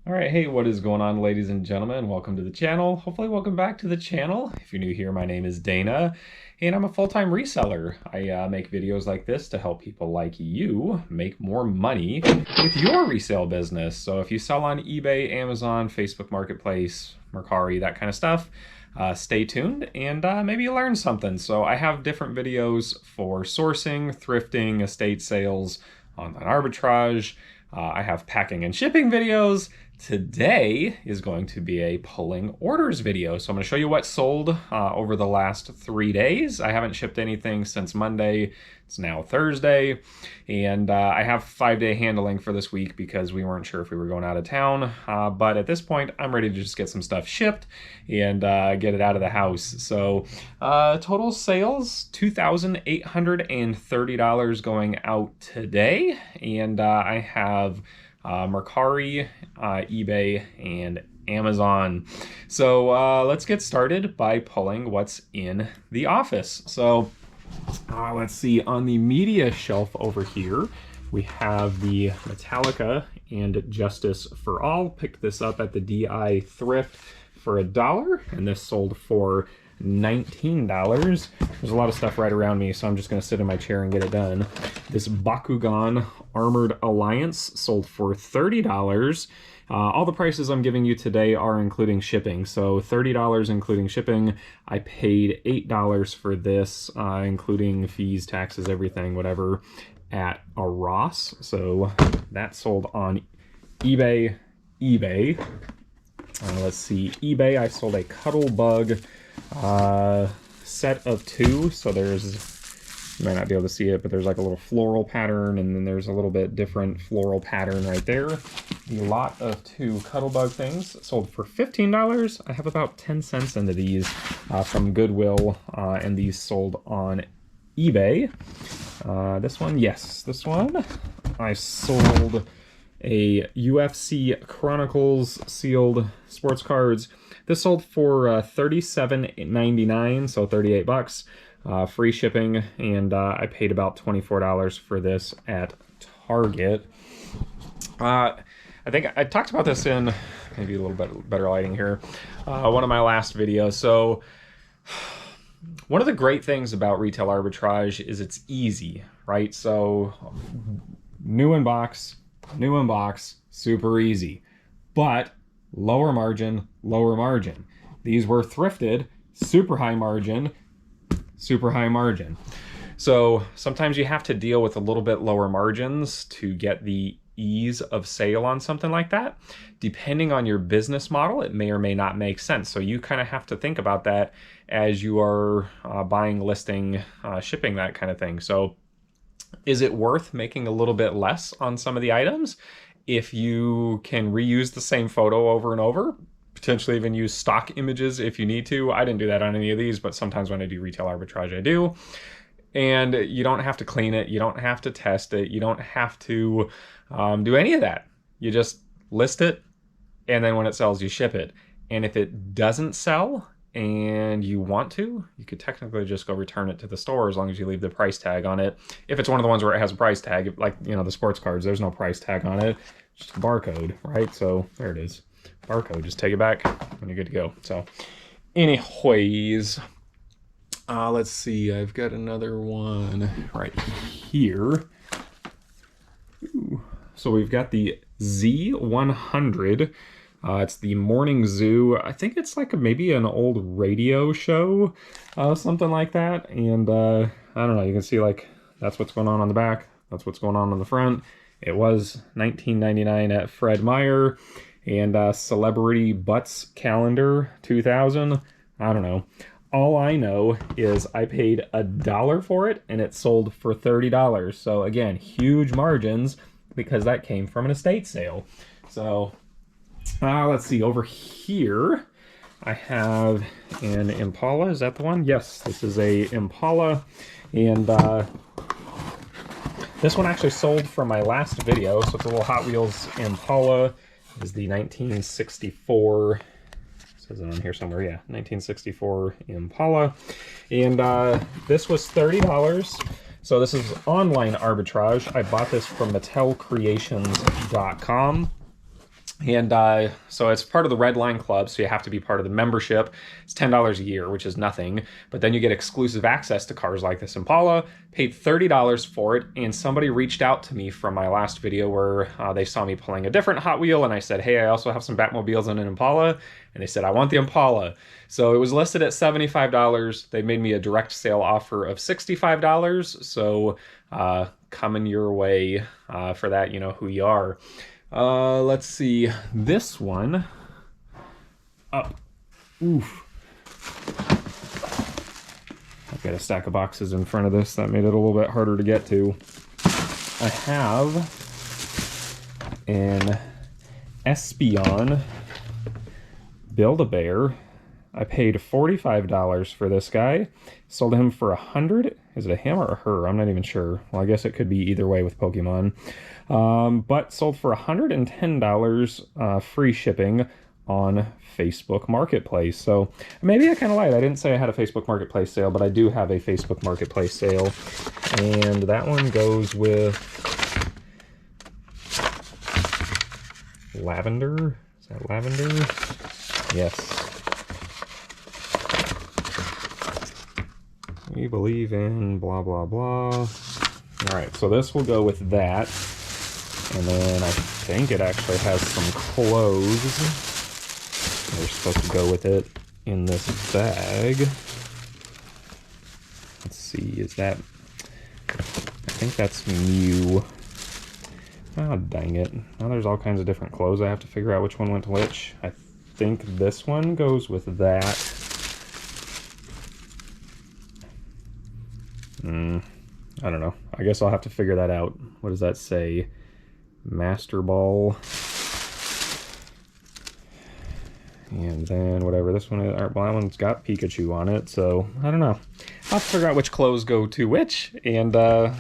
All right, hey, what is going on, ladies and gentlemen? Welcome to the channel. Hopefully, welcome back to the channel. If you're new here, my name is Dana, and I'm a full-time reseller. I make videos like this to help people like you make more money with your resale business. So if you sell on eBay, Amazon, Facebook Marketplace, Mercari, that kind of stuff, stay tuned and maybe you learn something. So I have different videos for sourcing, thrifting, estate sales, online arbitrage. I have packing and shipping videos. Today is going to be a pulling orders video. So I'm going to show you what sold over the last 3 days. I haven't shipped anything since Monday. It's now Thursday. And I have 5-day handling for this week because we weren't sure if we were going out of town. But at this point, I'm ready to just get some stuff shipped and get it out of the house. So total sales, $2,830 going out today. And I have Mercari, eBay, and Amazon. So let's get started by pulling what's in the office. So let's see, on the media shelf over here, we have the Metallica and Justice for All. Picked this up at the DI Thrift for $1, and this sold for $19. There's a lot of stuff right around me, so I'm just going to sit in my chair and get it done. This Bakugan Armored Alliance sold for $30. All the prices I'm giving you today are including shipping, so $30 including shipping. I paid $8 for this, including fees, taxes, everything, whatever, at a Ross. So that sold on eBay. Let's see, eBay, I sold a Cuddle Bug set of 2. So there's, you might not be able to see it, but there's like a little floral pattern, and then there's a little bit different floral pattern right there. A lot of 2 Cuddle Bug things sold for $15. I have about 10 cents into these from Goodwill, and these sold on eBay. This one, yes, this one. I sold a UFC Chronicles sealed sports cards. This sold for $37.99, so 38 bucks, free shipping, and I paid about $24 for this at Target. I think I talked about this in maybe a little bit better lighting here, one of my last videos. So one of the great things about retail arbitrage is it's easy, right? So new in box, super easy, but lower margin. These were thrifted, super high margin. So sometimes you have to deal with a little bit lower margins to get the ease of sale on something like that. Depending on your business model, it may or may not make sense. So you kind of have to think about that as you are buying, listing, shipping, that kind of thing. So is it worth making a little bit less on some of the items if you can reuse the same photo over and over? Potentially even use stock images if you need to. I didn't do that on any of these, but sometimes when I do retail arbitrage, I do. And you don't have to clean it. You don't have to test it. You don't have to do any of that. You just list it, and then when it sells, you ship it. And if it doesn't sell and you want to, you could technically just go return it to the store as long as you leave the price tag on it. If it's one of the ones where it has a price tag, like, you know, the sports cards, there's no price tag on it. It's just a barcode, right? So there it is. Barcode, just take it back and you're good to go. So anyways, let's see, I've got another one right here. Ooh. So we've got the Z100. It's the Morning Zoo. I think it's like maybe an old radio show, something like that. And I don't know, you can see like that's what's going on the back. That's what's going on the front. It was $19.99 at Fred Meyer. And Celebrity Butts Calendar 2000. I don't know. All I know is I paid $1 for it and it sold for $30. So again, huge margins because that came from an estate sale. So let's see, over here I have an Impala. Is that the one? Yes, this is a Impala. And this one actually sold from my last video. So it's a little Hot Wheels Impala. Is the 1964, says it on here somewhere, yeah, 1964 Impala. And this was $30. So this is online arbitrage. I bought this from MattelCreations.com. And so it's part of the Red Line Club, so you have to be part of the membership. It's $10 a year, which is nothing. But then you get exclusive access to cars like this Impala. Paid $30 for it, and somebody reached out to me from my last video where they saw me pulling a different Hot Wheel, and I said, hey, I also have some Batmobiles and an Impala. And they said, I want the Impala. So it was listed at $75. They made me a direct sale offer of $65. So coming your way for that, you know who you are. Let's see, this one. Oof. I've got a stack of boxes in front of this. That made it a little bit harder to get to. I have an Espion Build-A-Bear. I paid $45 for this guy. Sold him for $100. Is it a him or a her? I'm not even sure. Well, I guess it could be either way with Pokemon. But sold for $110 free shipping on Facebook Marketplace. So maybe I kind of lied. I didn't say I had a Facebook Marketplace sale, but I do have a Facebook Marketplace sale. And that one goes with lavender. Is that lavender? Yes. We believe in blah, blah, blah. All right, so this will go with that. And then I think it actually has some clothes. They're supposed to go with it in this bag. Let's see, is that... I think that's Mew. Oh, dang it. Now there's all kinds of different clothes. I have to figure out which one went to which. I think this one goes with that. I don't know. I guess I'll have to figure that out. What does that say? Master Ball. And then whatever this one is. Well, that one's got Pikachu on it, so I don't know. I'll have to figure out which clothes go to which. And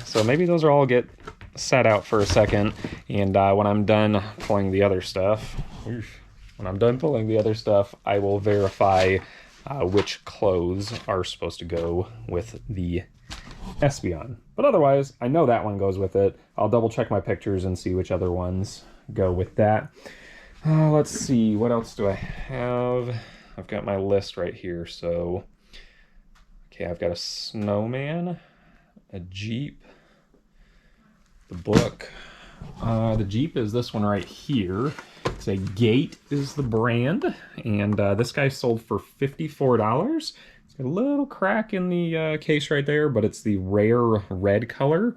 so maybe those are all get set out for a second. And when I'm done pulling the other stuff, I will verify which clothes are supposed to go with the Espion. But otherwise, I know that one goes with it. I'll double check my pictures and see which other ones go with that. Let's see, what else do I have? I've got my list right here. So, okay, I've got a snowman, a Jeep, the book. The Jeep is this one right here. It's a Gate is the brand, and this guy sold for $54. A little crack in the case right there, but it's the rare red color.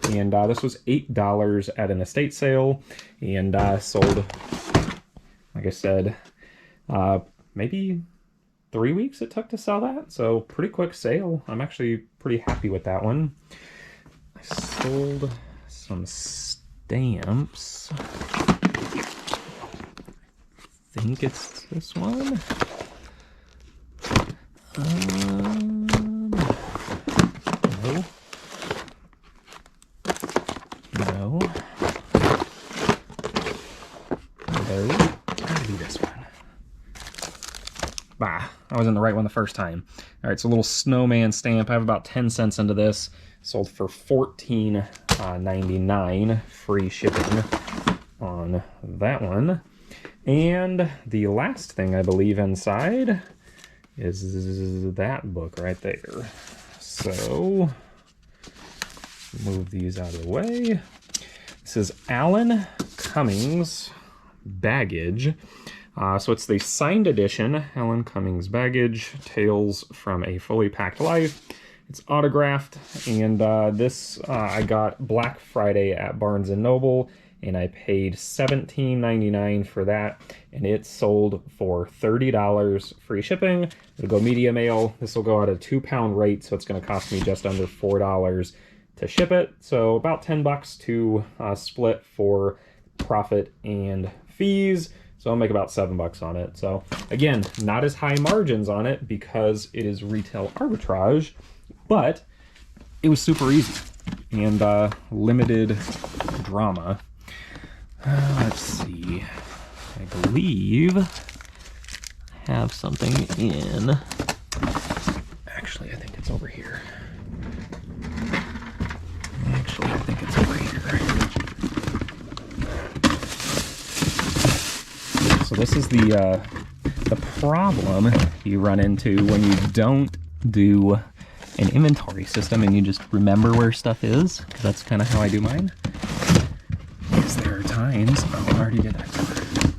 And this was $8 at an estate sale, and sold, like I said, maybe 3 weeks it took to sell that. So pretty quick sale. I'm actually pretty happy with that one. I sold some stamps. I think it's this one. No. No. No. Gotta be this one. Bah, I was in the right one the first time. All right, so a little snowman stamp. I have about 10 cents into this. Sold for $14.99. Free shipping on that one. And the last thing I believe inside is that book right there. So move these out of the way. This is Alan Cummings Baggage. So it's the signed edition, Alan Cummings Baggage, Tales from a Fully Packed Life. It's autographed, and this I got Black Friday at Barnes & Noble, and I paid $17.99 for that, and it sold for $30 free shipping. It'll go media mail. This will go at a 2-pound rate, so it's going to cost me just under $4 to ship it. So about $10 to split for profit and fees. So I'll make about $7 on it. So again, not as high margins on it because it is retail arbitrage, but it was super easy and limited drama. Let's see. I believe I have something in. Actually, I think it's over here. So this is the problem you run into when you don't do an inventory system and you just remember where stuff is, because that's kind of how I do mine. Because there are times, oh, I already did that,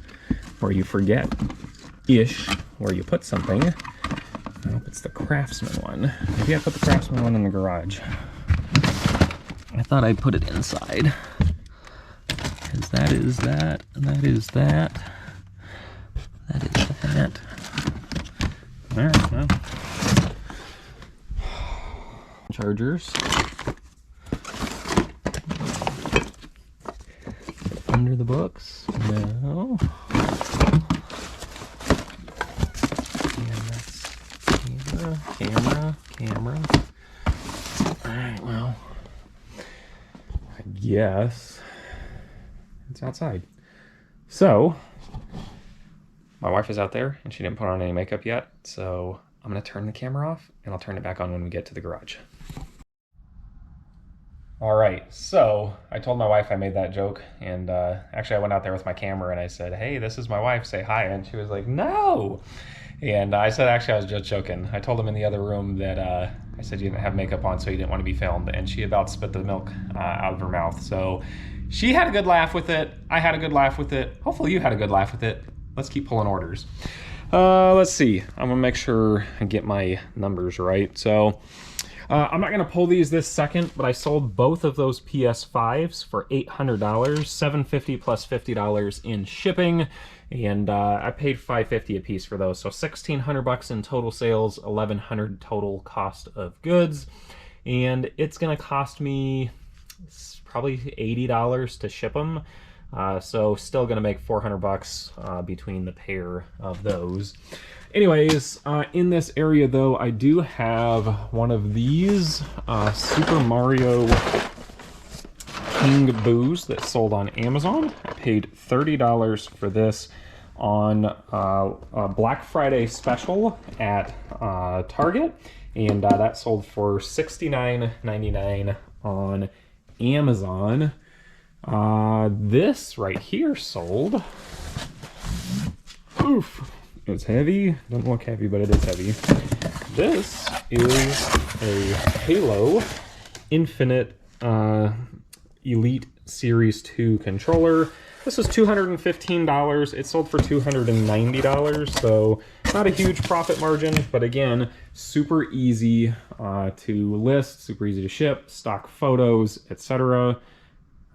where you forget-ish where you put something. I hope it's the Craftsman one. Maybe I put the Craftsman one in the garage. I thought I put it inside. Because that is that, that is that, that is that. Alright, well. Chargers. Under the books. No. And that's camera. Alright, well. I guess it's outside. So, my wife is out there and she didn't put on any makeup yet, so I'm gonna turn the camera off and I'll turn it back on when we get to the garage. All right, so I told my wife I made that joke, and actually I went out there with my camera and I said, hey, this is my wife, say hi, and she was like, no. And I said, actually, I was just joking. I told him in the other room that I said you didn't have makeup on, so you didn't want to be filmed, and she about spit the milk out of her mouth. So she had a good laugh with it. I had a good laugh with it. Hopefully you had a good laugh with it. Let's keep pulling orders. Let's see. I'm gonna make sure I get my numbers right. So I'm not gonna pull these this second, but I sold both of those PS5s for $800, $750 plus $50 in shipping, and I paid $550 a piece for those. So $1,600 in total sales, $1,100 total cost of goods, and it's gonna cost me probably $80 to ship them. So still gonna make $400 between the pair of those. Anyways, in this area though, I do have one of these Super Mario King Boos that sold on Amazon. I paid $30 for this on a Black Friday special at Target, and that sold for $69.99 on Amazon. This right here sold, oof, it's heavy, doesn't look heavy, but it is heavy. This is a Halo Infinite Elite Series 2 controller. This was $215, it sold for $290, so not a huge profit margin, but again, super easy to list, super easy to ship, stock photos, etc.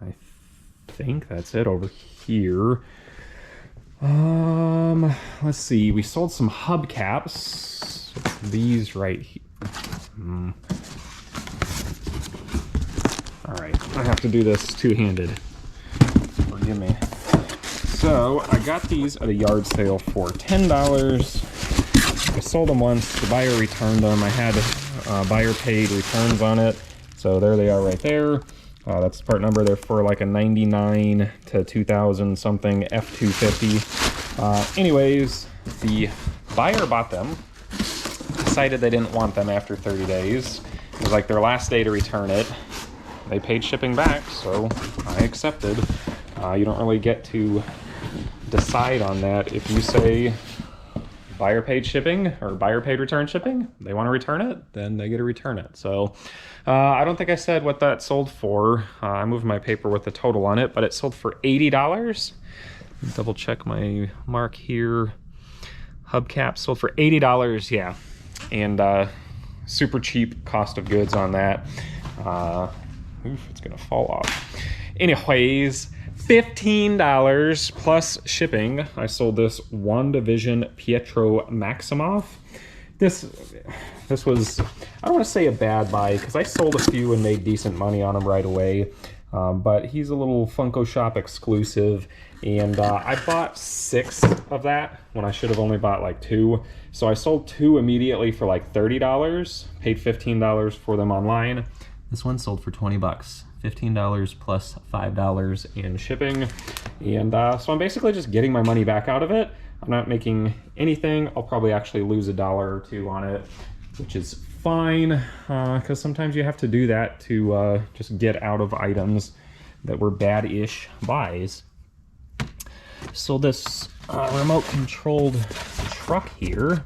I think that's it over here. Let's see, we sold some hubcaps. These right here. All right, I have to do this two-handed. Forgive me. So I got these at a yard sale for $10. I sold them once, the buyer returned them. I had buyer paid returns on it. So there they are right there. That's the part number. They're for like a 99 to 2000 something F250. Anyways, the buyer bought them, decided they didn't want them after 30 days. It was like their last day to return it. They paid shipping back, so I accepted. You don't really get to decide on that. If you say buyer paid shipping or buyer paid return shipping, they want to return it, then they get to return it. So I don't think I said what that sold for. I moved my paper with the total on it, but it sold for $80. Double check my mark here. Hubcap sold for $80, yeah. And super cheap cost of goods on that. Oof, it's gonna fall off. Anyways, $15 plus shipping. I sold this WandaVision Pietro Maximoff. This was, I don't want to say a bad buy, because I sold a few and made decent money on them right away. But he's a little Funko Shop exclusive, and I bought 6 of that when I should have only bought like 2. So I sold 2 immediately for like $30, paid $15 for them online. This one sold for $20, $15 plus $5 in shipping. And so I'm basically just getting my money back out of it. I'm not making anything. I'll probably actually lose $1 or 2 on it, which is fine, because sometimes you have to do that to just get out of items that were bad-ish buys. Sold this remote controlled truck here.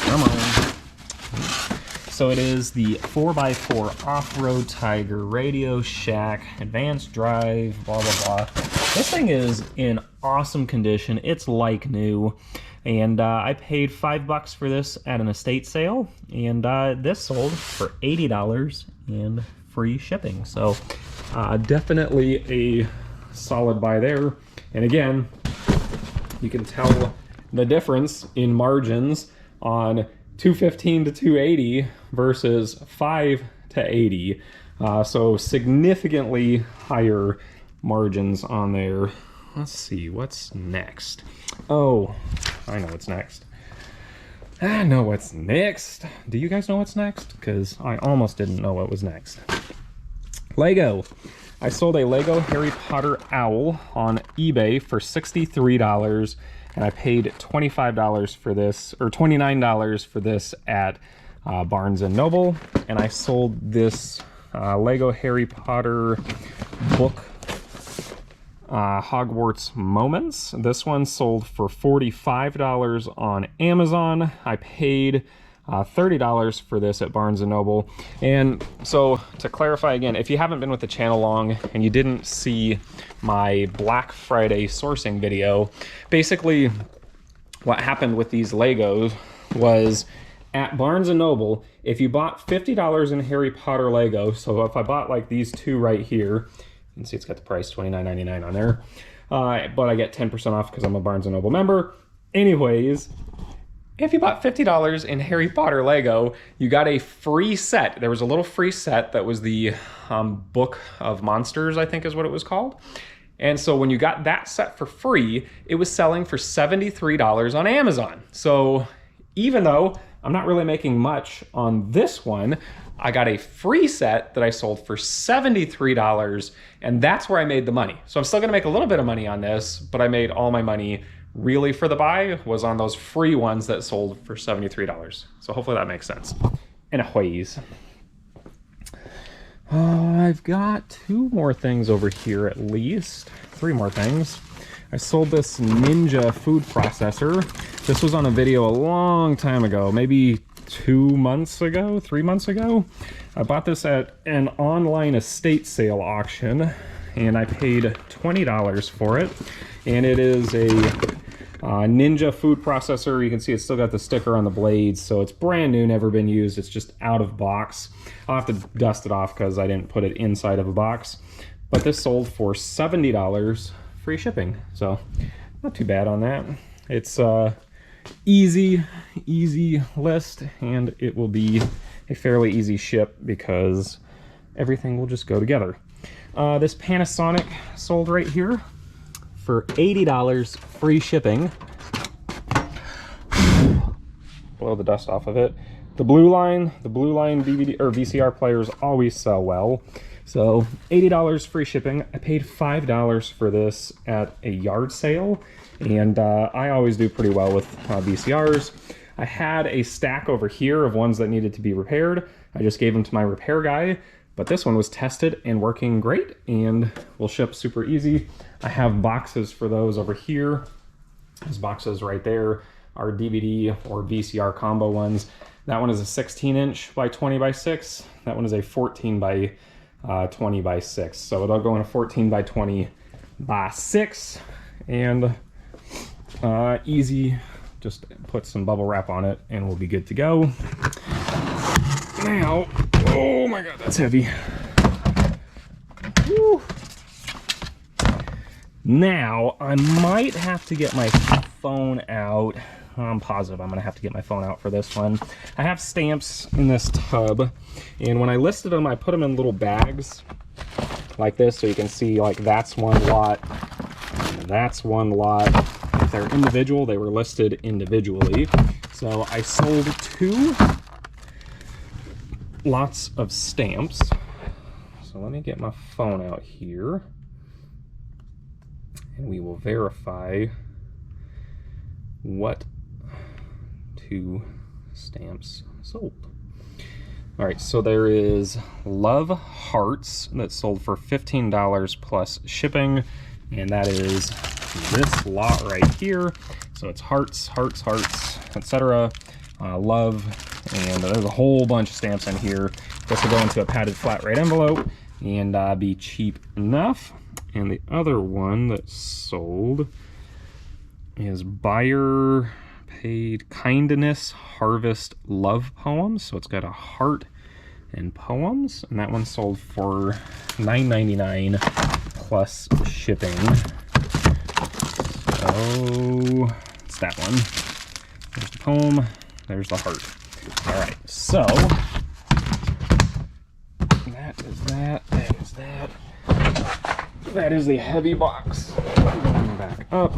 Come on. So it is the 4x4 Off-Road Tiger Radio Shack Advanced Drive, blah, blah, blah. This thing is in awesome condition. It's like new. And I paid $5 for this at an estate sale. And this sold for $80 and free shipping. So definitely a solid buy there. And again, you can tell the difference in margins on 215 to 280 versus 5 to 80. So significantly higher margins on there. Let's see, what's next? Oh, I know what's next. I know what's next. Do you guys know what's next? Because I almost didn't know what was next. Lego. I sold a Lego Harry Potter owl on eBay for $63. And I paid $25 for this, or $29 for this at Barnes & Noble. And I sold this Lego Harry Potter book, Hogwarts Moments. This one sold for $45 on Amazon. I paid $30 for this at Barnes & Noble. And so to clarify again, if you haven't been with the channel long and you didn't see my Black Friday sourcing video, basically what happened with these Legos was at Barnes & Noble, if you bought $50 in Harry Potter Lego, so if I bought like these two right here, you can see it's got the price $29.99 on there, but I get 10% off because I'm a Barnes & Noble member. Anyways, if you bought $50 in Harry Potter Lego, you got a free set. There was a little free set that was the Book of Monsters, I think is what it was called. And so when you got that set for free, it was selling for $73 on Amazon. So even though I'm not really making much on this one, I got a free set that I sold for $73, and that's where I made the money. So I'm still gonna make a little bit of money on this, but I made all my money really for the buy was on those free ones that sold for $73. So hopefully that makes sense. Anyways, I've got two more things over here at least. Three more things. I sold this Ninja food processor. This was on a video a long time ago, maybe 2 months ago, 3 months ago. I bought this at an online estate sale auction and I paid $20 for it. And it is a Ninja food processor. You can see it's still got the sticker on the blades, so it's brand new, never been used. It's just out of box. I'll have to dust it off because I didn't put it inside of a box. But this sold for $70, free shipping. So not too bad on that. It's easy list, and it will be a fairly easy ship because everything will just go together. This Panasonic sold right here for $80, free shipping. Blow the dust off of it. The blue line DVD or VCR players always sell well. So $80 free shipping. I paid $5 for this at a yard sale, and I always do pretty well with VCRs. I had a stack over here of ones that needed to be repaired. I just gave them to my repair guy, but this one was tested and working great and will ship super easy. I have boxes for those over here. Those boxes right there are DVD or VCR combo ones. That one is a 16-inch by 20 by 6. That one is a 14 by 20 by 6. So it'll go in a 14 by 20 by 6 and easy. Just put some bubble wrap on it and we'll be good to go. Now, oh my God, that's heavy. Woo. Now, I might have to get my phone out. I'm positive I'm gonna have to get my phone out for this one. I have stamps in this tub, and when I listed them, I put them in little bags like this, so you can see like that's one lot, and that's one lot. If they're individual, they were listed individually. So I sold 2 lots of stamps. So let me get my phone out here, and we will verify what 2 stamps sold. All right, so there is Love Hearts that sold for $15 plus shipping, and that is this lot right here. So it's hearts, hearts, hearts, etc. Love, and there's a whole bunch of stamps in here. This will go into a padded flat rate envelope and be cheap enough. And the other one that sold is Buyer Paid Kindness Harvest Love Poems. So it's got a heart and poems, and that one sold for $9.99 plus shipping. So it's that one. There's the poem, there's the heart. All right, so that is that, that is that. That is the heavy box. Back up.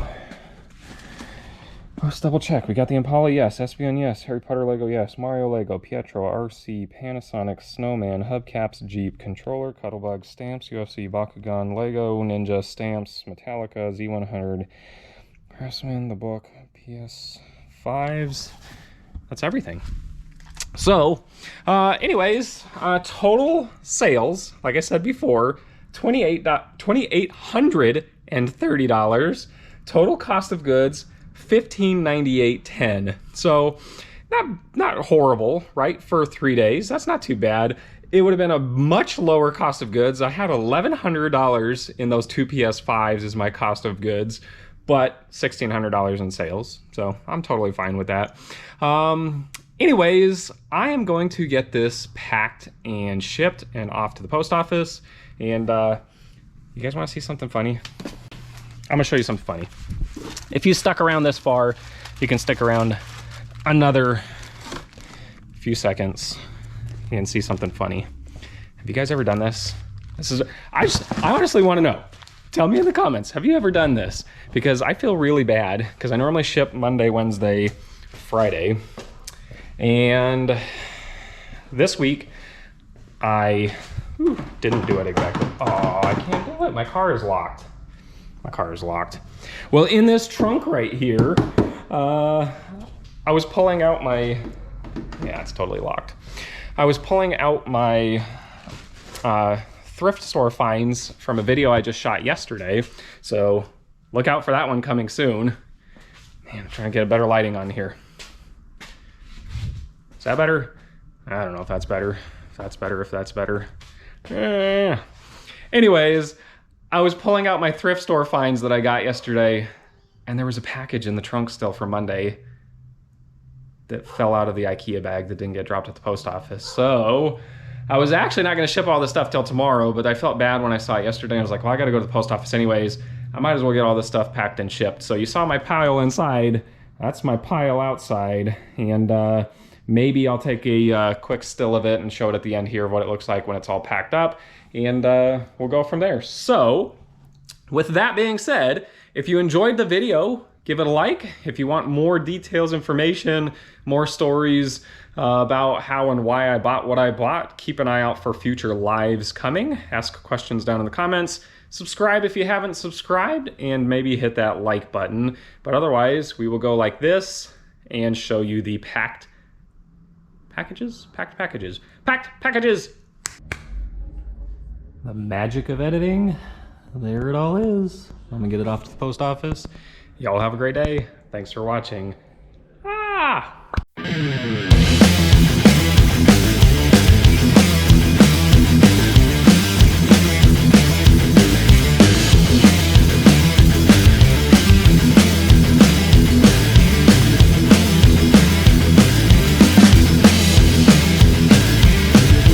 Let's double check. We got the Impala, yes. Espeon, yes. Harry Potter Lego, yes. Mario Lego, Pietro, RC, Panasonic, Snowman, Hubcaps, Jeep, Controller, Cuttlebug, Stamps, UFC, Bakugan, Lego, Ninja, Stamps, Metallica, Z100, Pressman, the book, PS5s. That's everything. So, anyways, total sales, like I said before, $2,830. Total cost of goods, $1598.10. So not horrible, right? For 3 days, that's not too bad. It would have been a much lower cost of goods. I had $1,100 in those two PS5s as my cost of goods, but $1,600 in sales. So I'm totally fine with that. Anyways, I am going to get this packed and shipped and off to the post office. And you guys want to see something funny? I'm gonna show you something funny. If you stuck around this far, you can stick around another few seconds and see something funny. Have you guys ever done this? I honestly want to know. Tell me in the comments, have you ever done this? Because I feel really bad, because I normally ship Monday, Wednesday, Friday. And this week, I didn't do it exactly. Oh, I can't do it. My car is locked. My car is locked. Well, in this trunk right here, I was pulling out my, yeah, it's totally locked. I was pulling out my thrift store finds from a video I just shot yesterday. So look out for that one coming soon. Man, I'm trying to get a better lighting on here. Is that better? I don't know if that's better. If that's better, if that's better. Anyways, I was pulling out my thrift store finds that I got yesterday, and there was a package in the trunk still for Monday that fell out of the IKEA bag that didn't get dropped at the post office. So I was actually not going to ship all this stuff till tomorrow, but I felt bad when I saw it yesterday. I was like, well, I got to go to the post office anyways. I might as well get all this stuff packed and shipped. So you saw my pile inside. That's my pile outside. And maybe I'll take a quick still of it and show it at the end here of what it looks like when it's all packed up. And we'll go from there. So with that being said, if you enjoyed the video, give it a like. If you want more details, information, more stories about how and why I bought what I bought, keep an eye out for future lives coming. Ask questions down in the comments. Subscribe if you haven't subscribed, and maybe hit that like button. But otherwise, we will go like this and show you the packed packages. The magic of editing. There it all is. I'm gonna get it off to the post office. Y'all have a great day. Thanks for watching. Ah!